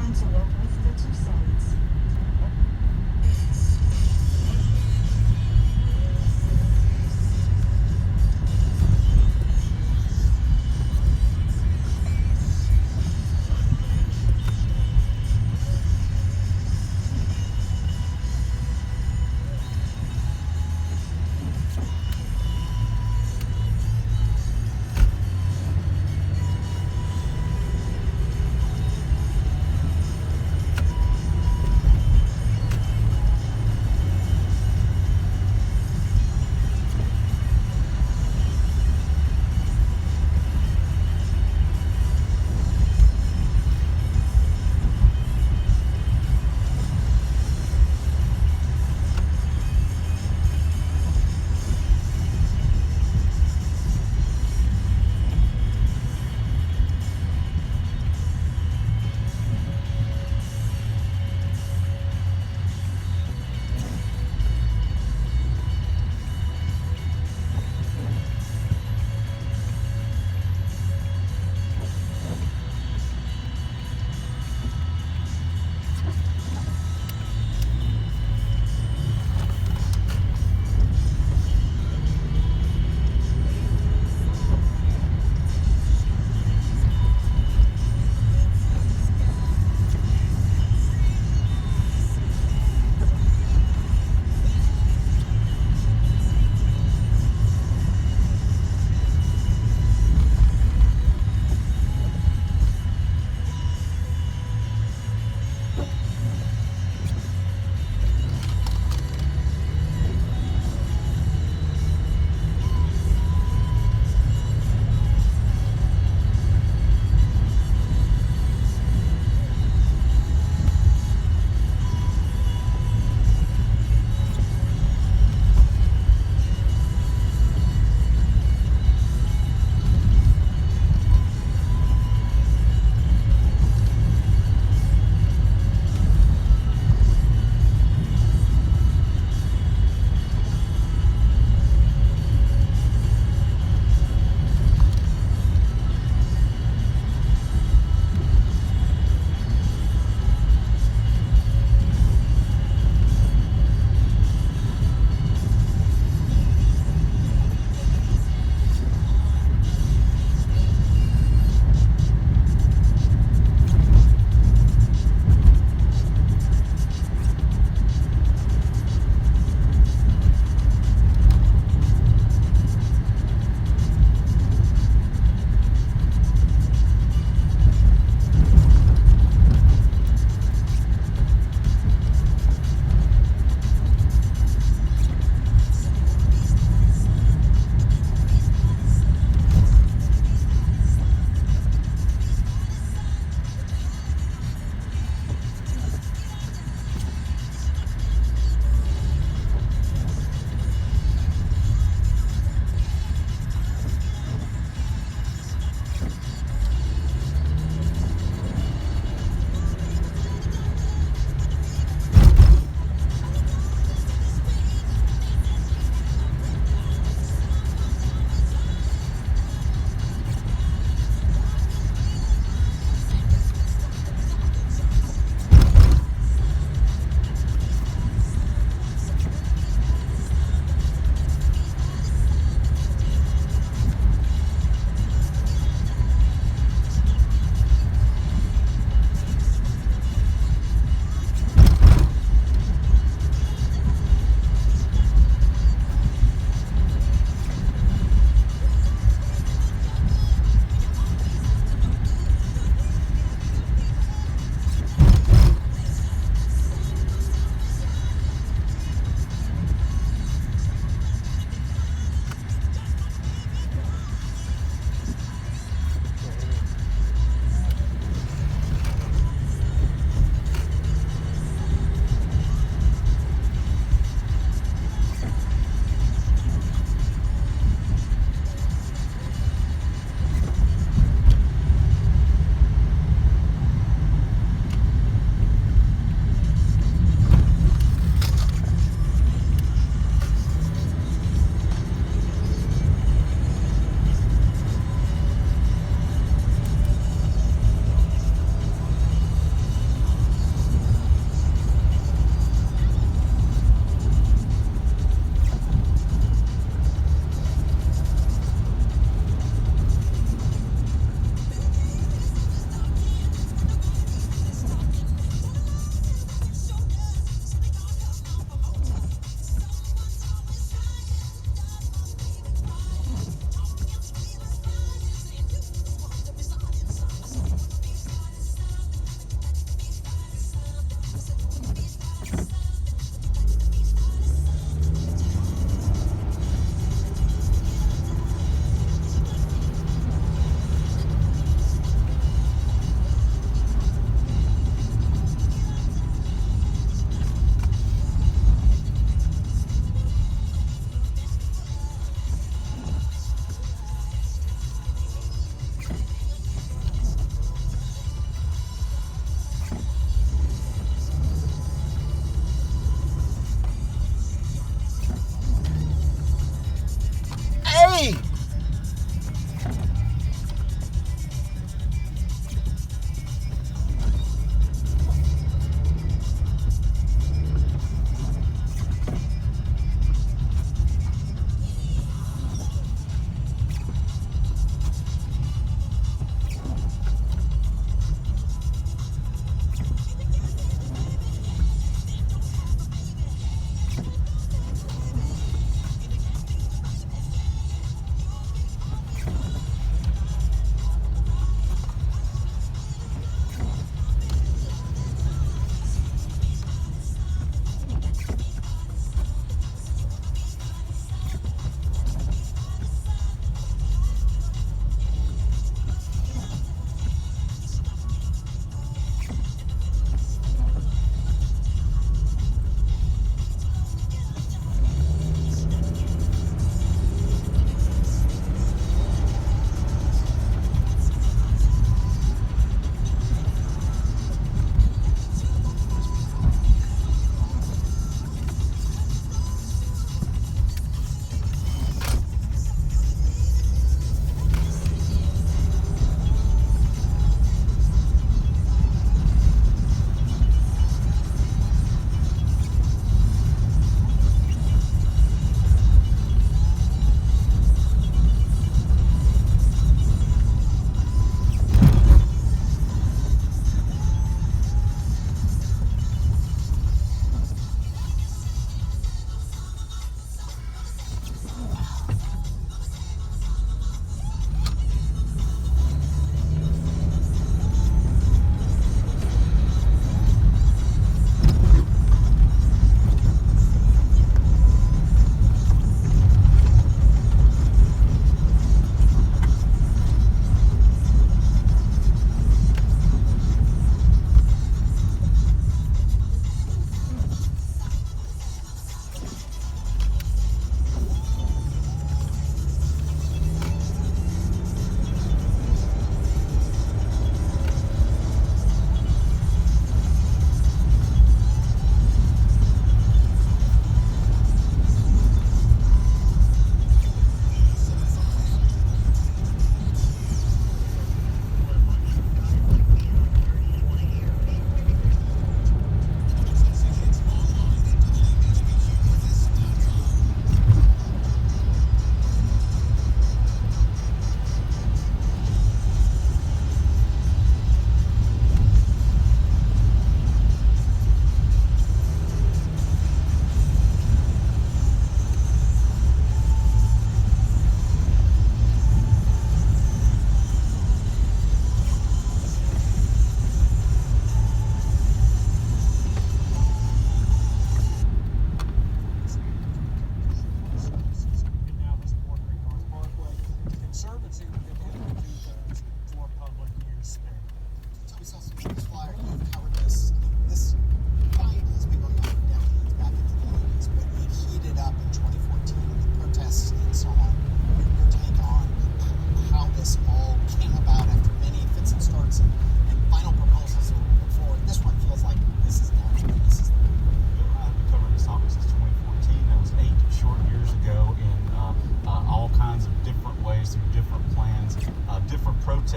began to work with the two sides.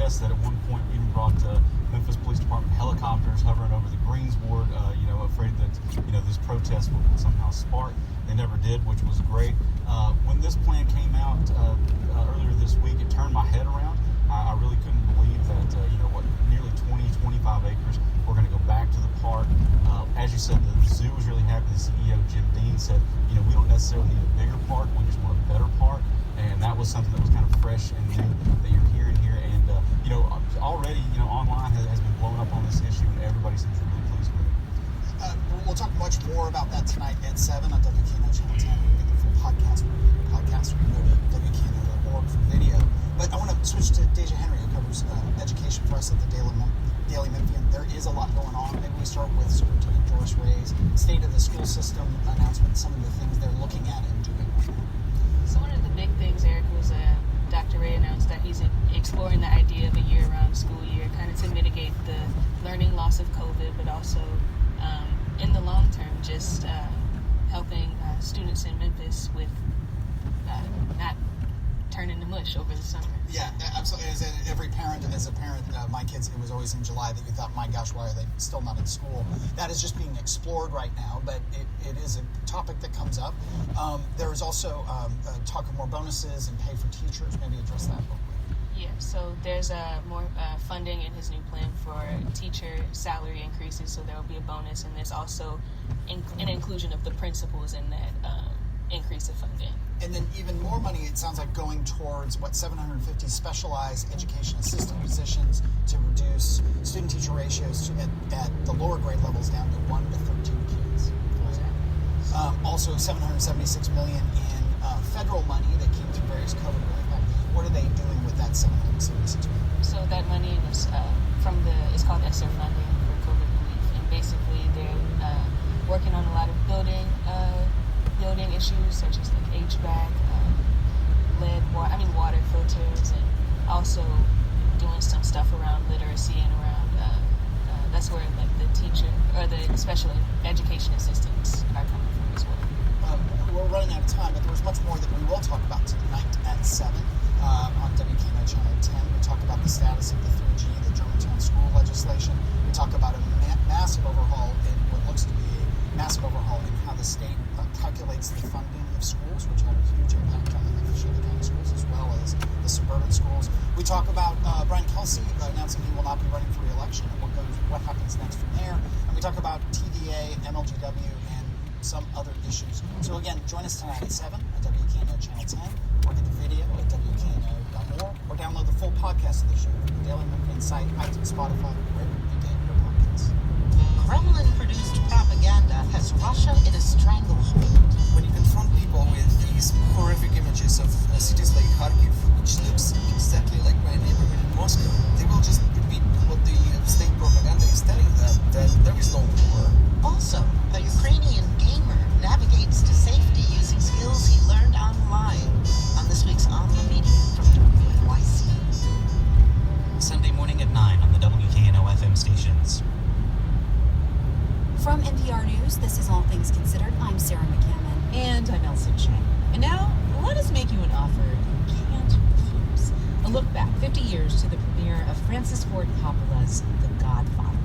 protests that at one point even brought Memphis Police Department helicopters hovering over the Greensboard, afraid that, this protest would somehow spark. They never did, which was great. When this plan came out earlier this week, it turned my head around. I really couldn't believe that, nearly 25 acres were going to go back to the park. As you said, the zoo was really happy. The CEO, Jim Dean, said, we don't necessarily need a bigger park, we just want a better park. And that was something that was kind of fresh and new that you're hearing here. And, already, online has been blowing up on this issue, and everybody seems really pleased with it. We'll talk much more about that tonight at 7 on WKNO Channel 10. We get the full podcast. We can go to WKNO.org for video. But I want to switch to Deja Henry, who covers education for us at the Daily Memphian. There is a lot going on. Maybe we start with Superintendent Doris Ray's state of the school system announcement, some of the things they're looking at and doing right now. So one of the big things, Eric, was Dr. Ray announced that he's exploring the idea of a year-round school year, kind of to mitigate the learning loss of COVID, but also in the long term, just helping students in Memphis with not turning to mush over the summer. Yeah, absolutely. As every parent, my kids, it was always in July that you thought, my gosh, why are they still not in school? That is just being explored right now, but it is a topic that comes up. There is also talk of more bonuses and pay for teachers. Maybe address that real quick. Yeah, so there's more funding in his new plan for teacher salary increases, so there will be a bonus, and there's also an inclusion of the principals in that increase of funding. And then even more money, it sounds like, going towards 750 specialized education assistant positions to reduce student-teacher ratios at the lower grade levels down to 1 to 13 kids. Also, $776 million in federal money that came through various COVID relief packages. What are they doing with that $776 million? So that money was it's called ESSER funding for COVID relief, and basically they're working on a lot of building issues such as like HVAC, water filters, and also doing some stuff around literacy and around that's where like the teacher or the special education assistants are coming from as well. We're running out of time, but there was much more that we will talk about tonight at 7 on WKNO Channel 10. We talk about the status of the 3G, the Germantown school legislation. We talk about a massive overhaul in what looks to be a massive overhaul in how the state calculates the funding of schools, which had a huge impact on the Memphis County schools as well as the suburban schools. We talk about Brian Kelsey announcing he will not be running for re-election and what happens next from there. And we talk about TVA, MLGW, and some other issues. So again, join us tonight at 7 on WKNO Channel 10, or get the video at WKNO.org, or download the full podcast of the show from the Daily Memphian site, iTunes, Spotify, wherever you get your podcasts. Kremlin-produced propaganda has Russia in a stranglehold. When you confront people with these horrific images of cities like Kharkiv, which looks exactly like my neighborhood in Moscow, they will just repeat what the state propaganda is telling them, that there is no war. Also, a Ukrainian gamer navigates to safety using skills he learned online on this week's On the Media from WNYC. Sunday morning at 9 on the WKNO FM stations. From NPR News, this is All Things Considered. I'm Sarah McCammon. And I'm Elsa Chang. And now, let us make you an offer you can't refuse. A look back 50 years to the premiere of Francis Ford Coppola's The Godfather.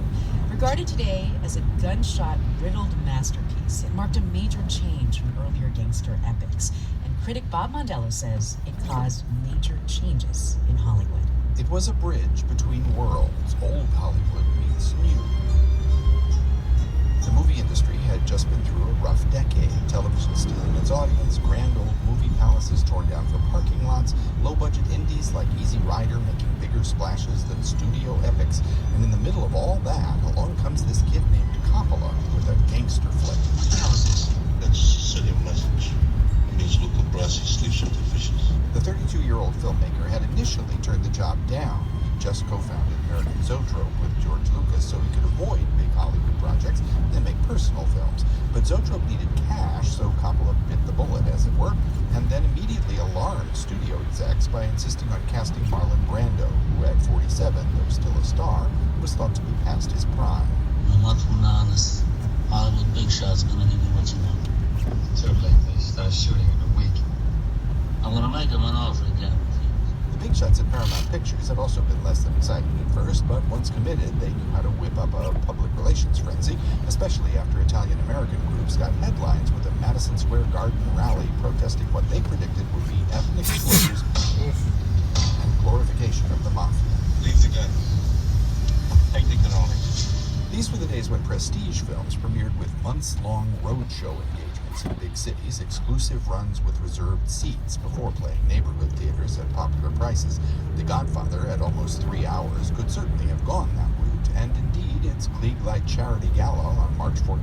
Regarded today as a gunshot-riddled masterpiece, it marked a major change from earlier gangster epics. And critic Bob Mondello says it caused major changes in Hollywood. It was a bridge between worlds. Old Hollywood meets new. The movie industry had just been through a rough decade. Television stealing its audience, grand old movie palaces torn down for parking lots, low-budget indies like Easy Rider making bigger splashes than studio epics. And in the middle of all that, along comes this kid named Coppola with a gangster flick. What the hell is this? That's a silly message. It means local brassy sleeve-shift officials. The 32-year-old filmmaker had initially turned the job down. He just co-founded American Zoetrope with George Lucas so he could avoid big Hollywood projects and make personal films. But Zoetrope needed cash, so Coppola bit the bullet, as it were, and then immediately alarmed studio execs by insisting on casting Marlon Brando, who at 47, though still a star, was thought to be past his prime. I'm not from honest. Hollywood big shots gonna give you what you want. Too late, they start shooting in a week. I'm gonna make him an offer again. The big shots at Paramount Pictures had also been less than exciting at first, but once committed, they knew how to whip up a public relations frenzy, especially after Italian-American groups got headlines with a Madison Square Garden rally protesting what they predicted would be ethnic slurs and glorification of the mafia. Leave the gun. Take the cannoli. These were the days when prestige films premiered with months-long roadshow engagements in big cities, exclusive runs with reserved seats before playing neighborhood theaters at popular prices. The Godfather, at almost 3 hours, could certainly have gone that route, and indeed, its Klieg-Light Charity Gala on March 14,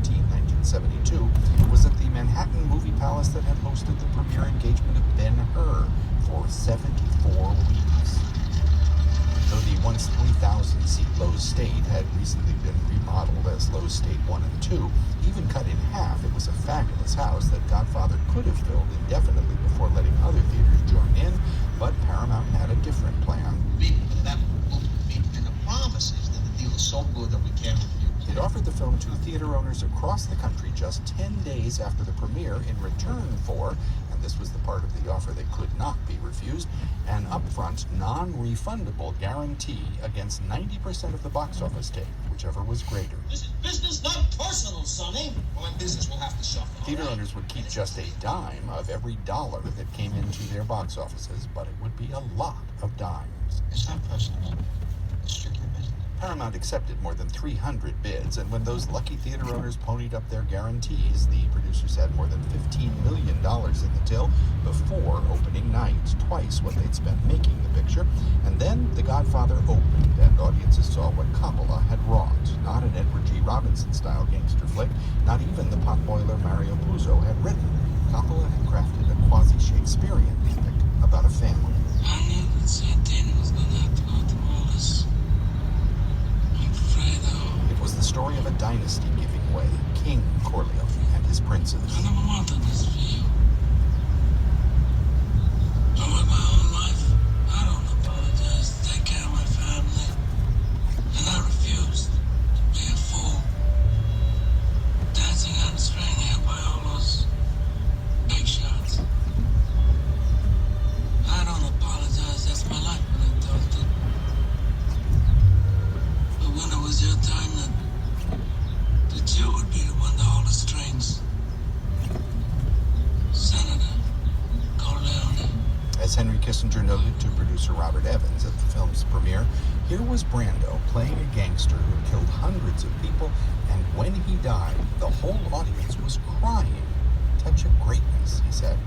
1972, was at the Manhattan Movie Palace that had hosted the premiere engagement of Ben-Hur for 74 weeks. Though the once 3,000-seat Lowe's State had recently been remodeled as Lowe's State 1 and 2, even cut in half, it was a fabulous house that Godfather could have filled indefinitely before letting other theaters join in, but Paramount had a different plan. And the promise is that the deal is so good that we can't refuse. It offered the film to theater owners across the country just 10 days after the premiere in return for, and this was the part of the offer that could not be refused, an upfront, non-refundable guarantee against 90% of the box office take, whichever was greater. This is business, not personal, Sonny. Well, in business, we'll have to suffer. Theater owners would keep just a dime of every dollar that came into their box offices, but it would be a lot of dimes. It's not personal. It's strictly business. Paramount accepted more than 300 bids, and when those lucky theater owners ponied up their guarantees, the producers had more than $15 million in the till before opening night, twice what they'd spent making the picture. And then The Godfather opened, and audiences saw what Coppola had wrought. Not an Edward G. Robinson-style gangster flick, not even the potboiler Mario Puzo had written. Coppola had crafted a quasi-Shakespearean epic about a family. I knew that Santana was going to have to go through all this. It was the story of a dynasty giving way, King Corleone and his princes. I never wanted this for you. I worked my whole life. I don't apologize to take care of my family. And I refused to be a fool. Dancing on the string here by all those big shots. I don't apologize. That's my life when I told it. But when it was your time that you would be the one to hold the strings. Senator Corleone. As Henry Kissinger noted to producer Robert Evans at the film's premiere, here was Brando playing a gangster who killed hundreds of people, and when he died, the whole audience was crying. Touch of greatness, he said.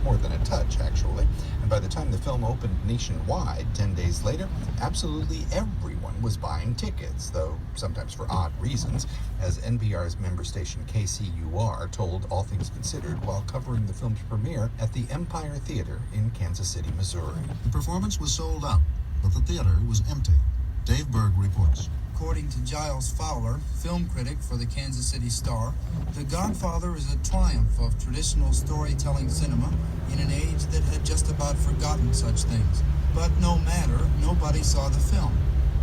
More than a touch, actually. And by the time the film opened nationwide 10 days later, absolutely everyone was buying tickets, though sometimes for odd reasons, as NPR's member station KCUR told All Things Considered while covering the film's premiere at the Empire Theater in Kansas City, Missouri. The performance was sold out, but the theater was empty. Dave Berg reports. According to Giles Fowler, film critic for the Kansas City Star, The Godfather is a triumph of traditional storytelling cinema in an age that had just about forgotten such things. But no matter, nobody saw the film.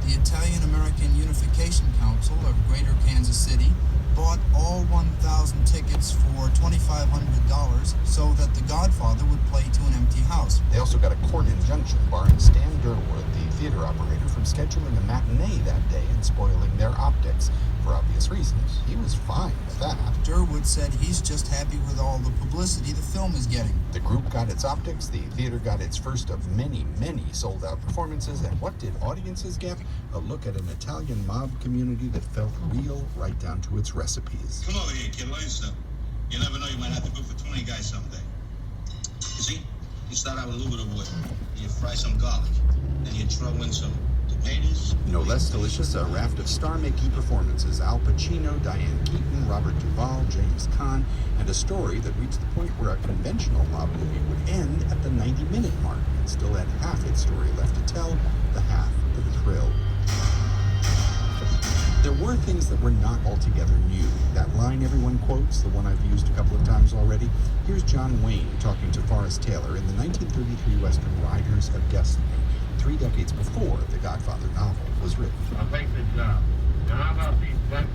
The Italian-American Unification Council of Greater Kansas City bought all 1,000 tickets for $2,500 so that The Godfather would play to an empty house. They also got a court injunction barring Stan Durwood, the theater operator, from scheduling a matinee that day and spoiling their optics. For obvious reasons, he was fine with that. Durwood said he's just happy with all the publicity the film is getting. The group got its optics, the theater got its first of many, many sold-out performances, and what did audiences get? A look at an Italian mob community that felt real right down to its recipes. Come over here, kid. Learn something. You never know, you might have to cook for 20 guys someday. You see, you start out with a little bit of wood, and you fry some garlic, then you throw in some tomatoes. No less delicious, a raft of star-making performances. Al Pacino, Diane Keaton, Robert Duvall, James Caan, and a story that reached the point where a conventional mob movie would end at the 90-minute mark and still had half its story left to tell, the half of the thrill. There were things that were not altogether new. That line everyone quotes, the one I've used a couple of times already. Here's John Wayne talking to Forrest Taylor in the 1933 Western Riders of Destiny, 3 decades before the Godfather novel was written. I'll take the job. Now how about these bucks?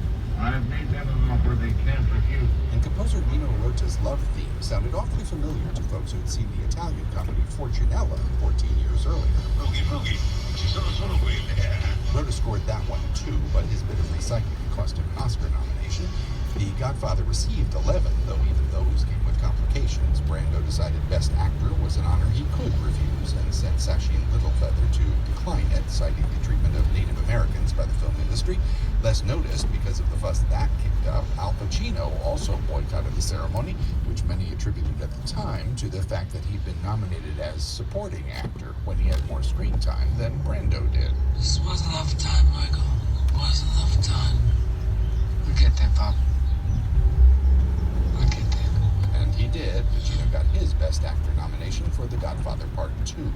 I've made them an offer they can't refuse. And composer Nino Rota's love theme sounded awfully familiar to folks who had seen the Italian comedy Fortunella 14 years earlier. Boogie, boogie. Ci sono solo quelle. Rota scored that one too, but his bit of recycling cost him an Oscar nomination. The Godfather received 11, though even those came with complications. Brando decided Best Actor was an honor he could refuse and sent Sashi and Littlefeather to decline it, citing the treatment of Native Americans by the film industry. Less noticed because of the fuss that kicked up, Al Pacino also boycotted the ceremony, which many attributed at the time to the fact that he'd been nominated as supporting actor when he had more screen time than Brando did. This wasn't enough time, Michael. It wasn't enough time. We get there, Bob. And he did. Pacino got his Best Actor nomination for The Godfather Part 2,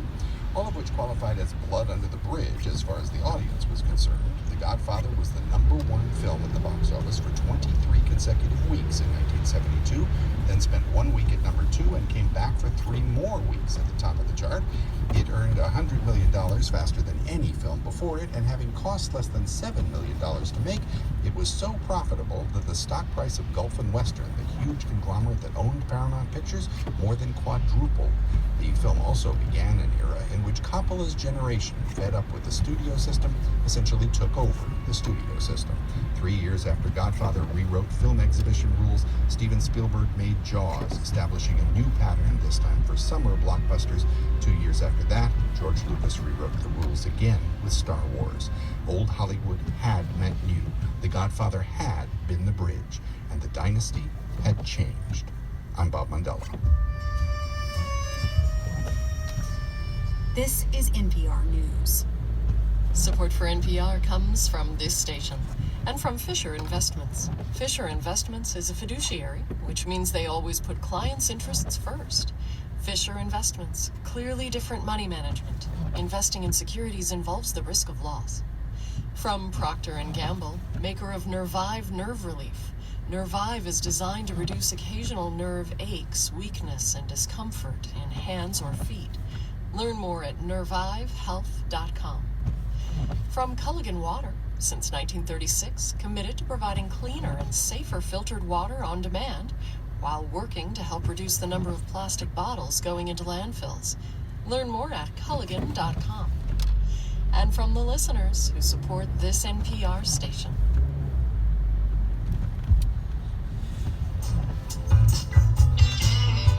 all of which qualified as blood under the bridge as far as the audience was concerned. The Godfather was the #1 film at the box office for 23 consecutive weeks in 1972, then spent 1 week at #2 and came back for 3 more weeks at the top of the chart. It earned $100 million faster than any film before it, and having cost less than $7 million to make, it was so profitable that the stock price of Gulf and Western, the huge conglomerate that owned Paramount Pictures, more than quadrupled. The film also began an era in which Coppola's generation, fed up with the studio system, essentially took over the studio system. 3 years after Godfather rewrote film exhibition rules, Steven Spielberg made Jaws, establishing a new pattern, this time for summer blockbusters. 2 years after that, George Lucas rewrote the rules again with Star Wars. Old Hollywood had meant new. The Godfather had been the bridge, and the dynasty had changed. I'm Bob Mandela. This is NPR News. Support for NPR comes from this station and from Fisher Investments. Fisher Investments is a fiduciary, which means they always put clients' interests first. Fisher Investments, clearly different money management. Investing in securities involves the risk of loss. From Procter & Gamble, maker of Nervive Nerve Relief. Nervive is designed to reduce occasional nerve aches, weakness, and discomfort in hands or feet. Learn more at nervivehealth.com. From Culligan Water, since 1936, committed to providing cleaner and safer filtered water on demand while working to help reduce the number of plastic bottles going into landfills. Learn more at culligan.com. And from the listeners who support this NPR station.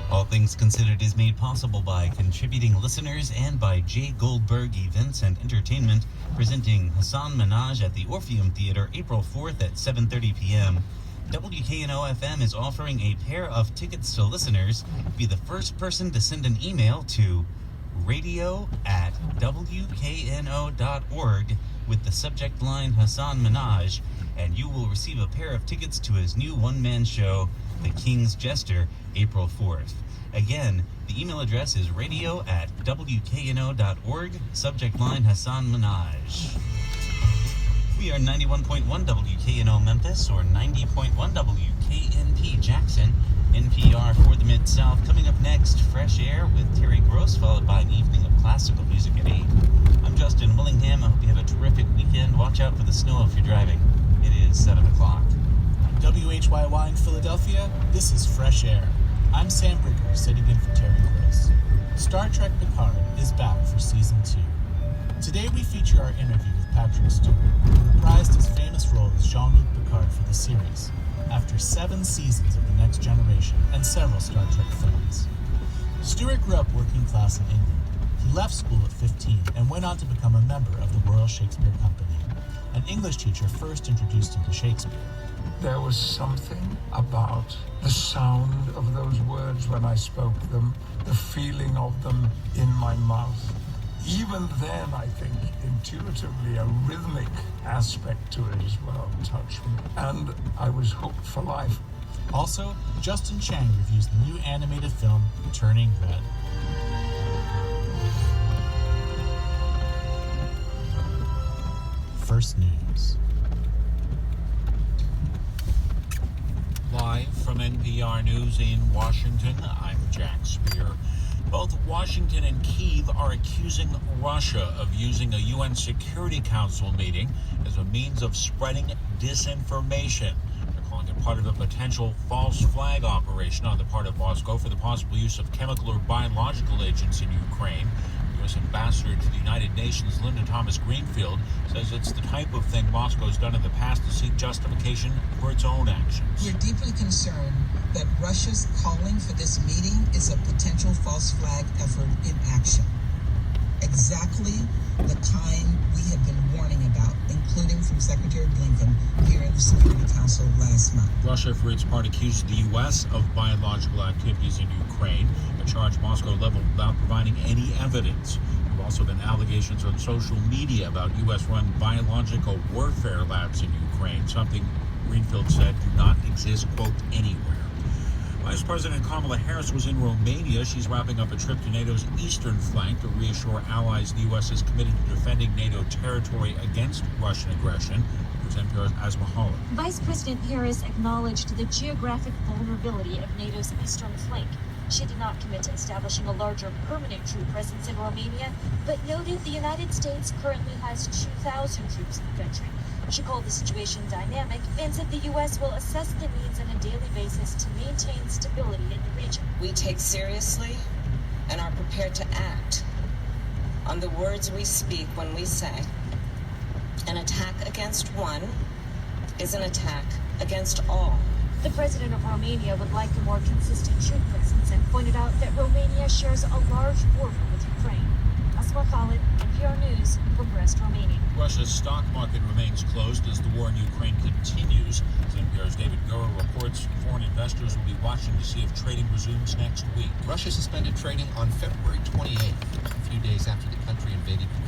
All Things Considered is made possible by contributing listeners and by Jay Goldberg Events and Entertainment, presenting Hassan Minhaj at the Orpheum Theater April 4th at 7:30 p.m. WKNO-FM is offering a pair of tickets to listeners. Be the first person to send an email to radio@wkno.org with the subject line Hassan Minhaj, and you will receive a pair of tickets to his new one-man show, The King's Jester, April 4th. Again, the email address is radio@wkno.org, subject line Hassan Minhaj. We are 91.1 WKNO Memphis or 90.1 WKNP Jackson, NPR for the Mid-South. Coming up next, Fresh Air with Terry Gross, followed by an evening of classical music at 8. I'm Justin Willingham. I hope you have a terrific weekend. Watch out for the snow if you're driving. It is 7 o'clock. WHYY in Philadelphia, this is Fresh Air. I'm Sam Bricker, sitting in for Terry Gross. Star Trek Picard is back for Season 2. Today we feature our interview with Patrick Stewart, who reprised his famous role as Jean-Luc Picard for the series, after 7 seasons of The Next Generation and several Star Trek films. Stewart grew up working class in England. He left school at 15 and went on to become a member of the Royal Shakespeare Company. An English teacher first introduced him to Shakespeare. There was something about the sound of those words when I spoke them, the feeling of them in my mouth. Even then, I think, intuitively, a rhythmic aspect to it as well touched me. And I was hooked for life. Also, Justin Chang reviews the new animated film, Turning Red. First News. Live from NPR News in Washington, I'm Jack Spear. Both Washington and Kyiv are accusing Russia of using a UN Security Council meeting as a means of spreading disinformation. They're calling it part of a potential false flag operation on the part of Moscow for the possible use of chemical or biological agents in Ukraine. U.S. Ambassador to the United Nations, Linda Thomas-Greenfield, says it's the type of thing Moscow's done in the past to seek justification for its own actions. We're deeply concerned that Russia's calling for this meeting is a potential false flag effort in action. Exactly the kind we have been warning about, including from Secretary Blinken here in the Security Council last month. Russia, for its part, accused the U.S. of biological activities in Ukraine, a charge Moscow leveled without providing any evidence. There have also been allegations on social media about U.S.-run biological warfare labs in Ukraine, something Greenfield said do not exist, quote, anywhere. Vice President Kamala Harris was in Romania. She's wrapping up a trip to NATO's eastern flank to reassure allies the U.S. is committed to defending NATO territory against Russian aggression. Here's NPR's Asma Holland. Vice President Harris acknowledged the geographic vulnerability of NATO's eastern flank. She did not commit to establishing a larger permanent troop presence in Romania, but noted the United States currently has 2,000 troops in the country. She called the situation dynamic and said the U.S. will assess the needs on a daily basis to maintain stability in the region. We take seriously and are prepared to act on the words we speak when we say, an attack against one is an attack against all. The president of Romania would like a more consistent troop presence and pointed out that Romania shares a large border with Ukraine. Asma Khalid, NPR News, from Brest, Romania. Russia's stock market remains closed as the war in Ukraine continues. As NPR's David Gura reports, foreign investors will be watching to see if trading resumes next week. Russia suspended trading on February 28th, a few days after the country invaded Ukraine.